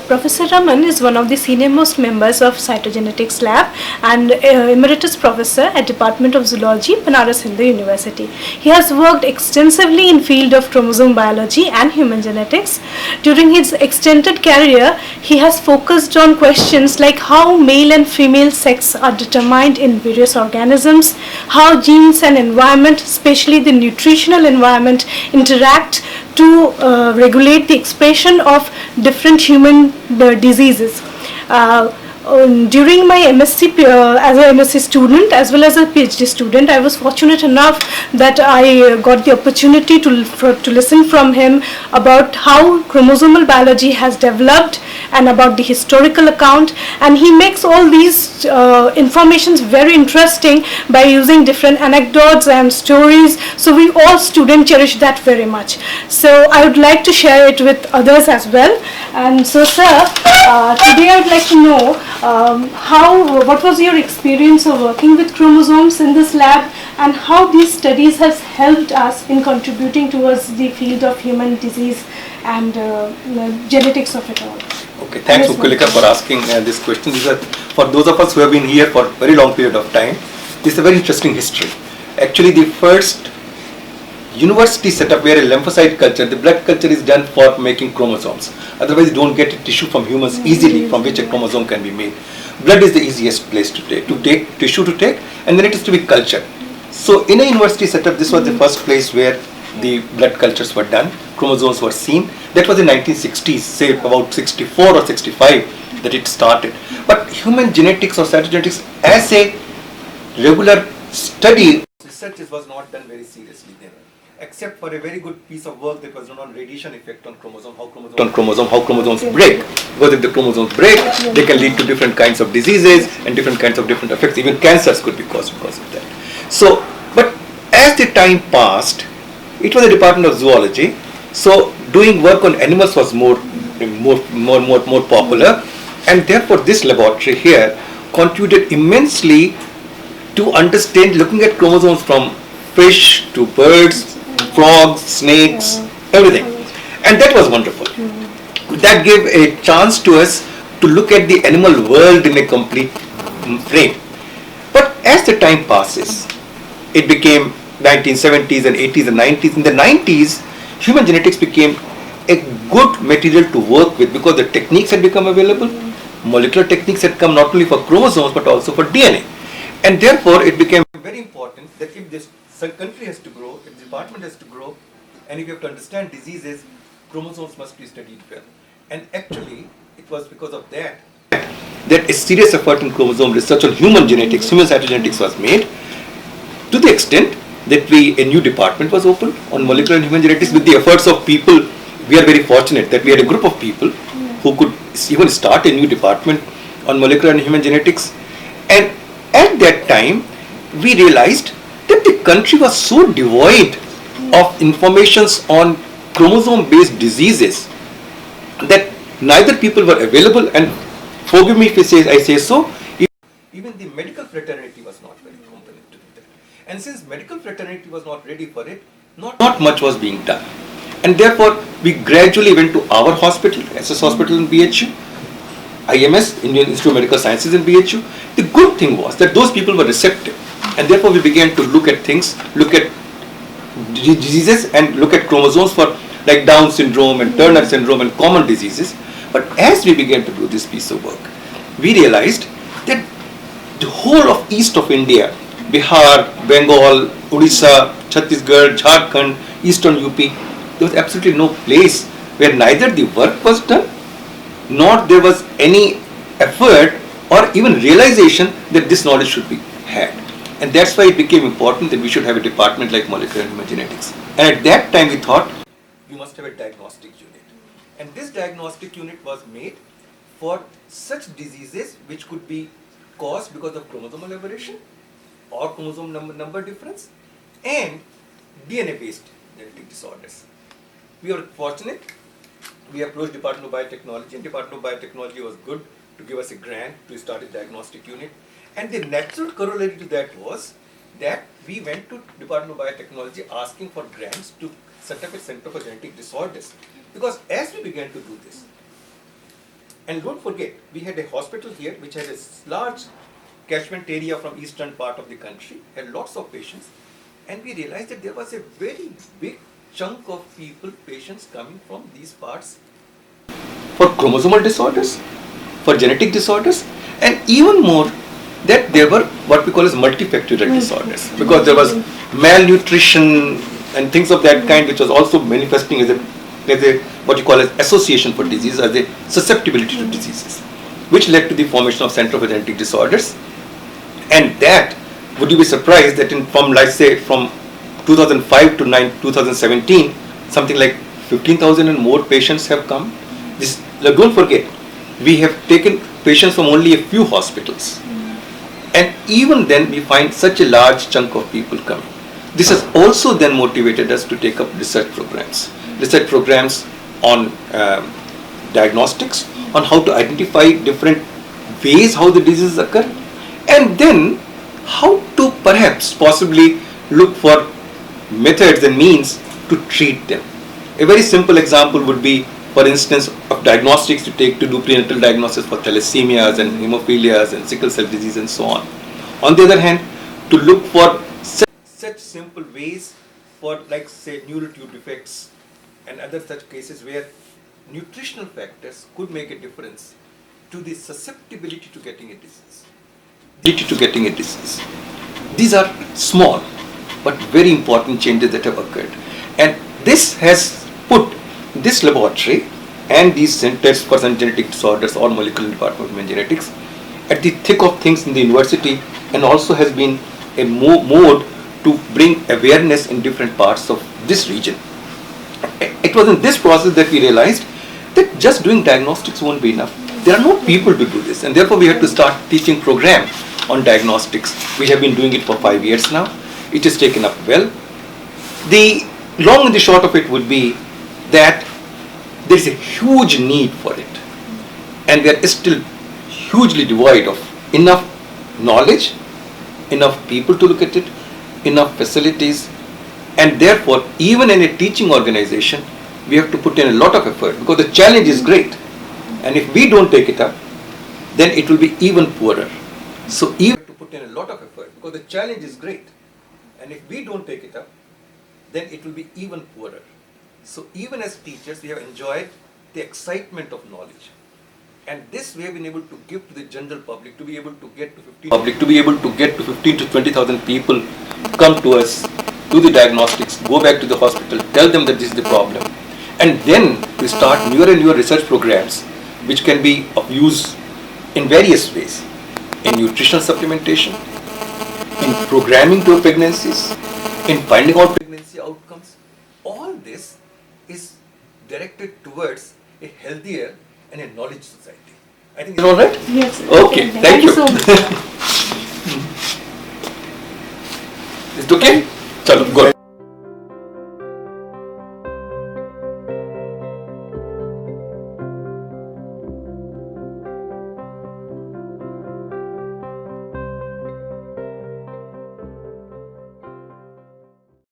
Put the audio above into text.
Professor Raman is one of the senior-most members of Cytogenetics Lab and Emeritus Professor at Department of Zoology, Banaras Hindu University. He has worked extensively in field of chromosome biology and human genetics. During his extended career, he has focused on questions like how male and female sex are determined in various organisms, how genes and environment, especially the nutritional environment, interact to regulate the expression of different human diseases. During my MSc as a MSc student as well as a PhD student, I was fortunate enough that I got the opportunity to listen from him about how chromosomal biology has developed and about the historical account, and he makes all these informations very interesting by using different anecdotes and stories, so we all students cherish that very much. So I would like to share it with others as well. And so sir, today I would like to know what was your experience of working with chromosomes in this lab, and how these studies has helped us in contributing towards the field of human disease and genetics of it all. Okay, thanks Mukulika for asking this question. These are, for those of us who have been here for a very long period of time, this is a very interesting history. Actually, the first university setup where a lymphocyte culture, the blood culture is done for making chromosomes. Otherwise, you don't get a tissue from humans easily from which a chromosome can be made. Blood is the easiest place to take tissue to take, and then it is to be cultured. So in a university setup, this was the first place where the blood cultures were done, chromosomes were seen. That was in 1960s, say about 64 or 65 that it started. But human genetics or cytogenetics as a regular study, research was not done very seriously then, except for a very good piece of work that was done on radiation effect on chromosome, how chromosomes break. Because if the chromosomes break, they can lead to different kinds of diseases and different effects. Even cancers could be caused because of that. So, but as the time passed, it was a department of zoology. So doing work on animals was more popular, and therefore this laboratory here contributed immensely to understand, looking at chromosomes from fish to birds, frogs, snakes, everything. And that was wonderful. That gave a chance to us to look at the animal world in a complete frame. But as the time passes, it became 1970s and 80s and 90s. In the 90s, human genetics became a good material to work with because the techniques had become available. Molecular techniques had come not only for chromosomes but also for DNA. And therefore, it became very important that if this country has to grow, if the department has to grow, and if you have to understand diseases, chromosomes must be studied well. And actually, it was because of that a serious effort in chromosome research on human genetics, human cytogenetics was made, to the extent that a new department was opened on molecular and human genetics with the efforts of people. We are very fortunate that we had a group of people who could even start a new department on molecular and human genetics. And at that time, we realized that the country was so devoid of informations on chromosome-based diseases that neither people were available, and forgive me if I say so, even the medical fraternity was not very competent to do that. And since medical fraternity was not ready for it, not much was being done. And therefore, we gradually went to our hospital, SS Hospital in BHU, IMS, Indian Institute of Medical Sciences in BHU. The good thing was that those people were receptive, and therefore we began to look at things, look at diseases and look at chromosomes for like Down syndrome and Turner syndrome and common diseases. But as we began to do this piece of work, we realized that the whole of east of India, Bihar, Bengal, Odisha, Chhattisgarh, Jharkhand, eastern UP, there was absolutely no place where neither the work was done, nor there was any effort or even realization that this knowledge should be had. And that's why it became important that we should have a department like molecular and human genetics. And at that time we thought, we must have a diagnostic unit. And this diagnostic unit was made for such diseases which could be caused because of chromosomal aberration or chromosome number difference and DNA-based genetic disorders. We were fortunate. We approached Department of Biotechnology, and Department of Biotechnology was good to give us a grant to start a diagnostic unit. And the natural corollary to that was that we went to Department of Biotechnology asking for grants to set up a Center for Genetic Disorders. Because as we began to do this, And don't forget, we had a hospital here which had a large catchment area from eastern part of the country, had lots of patients, and we realized that there was a very big chunk of people, patients coming from these parts for chromosomal disorders, for genetic disorders, and even more that there were what we call as multifactorial disorders, because there was malnutrition and things of that kind, which was also manifesting as a what you call as association for disease, as a susceptibility to diseases, which led to the formation of Center for Genetic Disorders. And that, would you be surprised that from 2005 to 2017, something like 15,000 and more patients have come. This, don't forget, we have taken patients from only a few hospitals. And even then we find such a large chunk of people coming. This has also then motivated us to take up research programs on diagnostics, on how to identify different ways how the diseases occur, and then how to perhaps possibly look for methods and means to treat them. A very simple example would be, for instance, of diagnostics to do prenatal diagnosis for thalassemias and hemophilias and sickle cell disease and so on. On the other hand, to look for such simple ways for, like, say, neural tube defects and other such cases where nutritional factors could make a difference to the susceptibility to getting a disease. These are small but very important changes that have occurred, and this has put this laboratory and these centers for some genetic disorders or molecular department of human genetics at the thick of things in the university, and also has been a mode to bring awareness in different parts of this region. It was in this process that we realized that just doing diagnostics won't be enough. There are no people to do this, and therefore we had to start teaching program on diagnostics. We have been doing it for 5 years now. It is taken up well. The long and the short of it would be that there is a huge need for it, and we are still hugely devoid of enough knowledge, enough people to look at it, enough facilities, and therefore even in a teaching organization we have to put in a lot of effort, because the challenge is great, and if we don't take it up, then it will be even poorer. So even to put in a lot of effort, because the challenge is great, and if we don't take it up, then it will be even poorer. So even as teachers, we have enjoyed the excitement of knowledge, and this we have been able to give to the general public, to be able to get to 15 to 20,000 people come to us, do the diagnostics, go back to the hospital, tell them that this is the problem, and then we start newer and newer research programs which can be of use in various ways, in nutritional supplementation, in programming to pregnancies, in finding out pregnancy outcomes. All this is directed towards a healthier and a knowledge society. I think it's all right? Yes. Okay, thank you. So much. Is it okay? Chalo, go.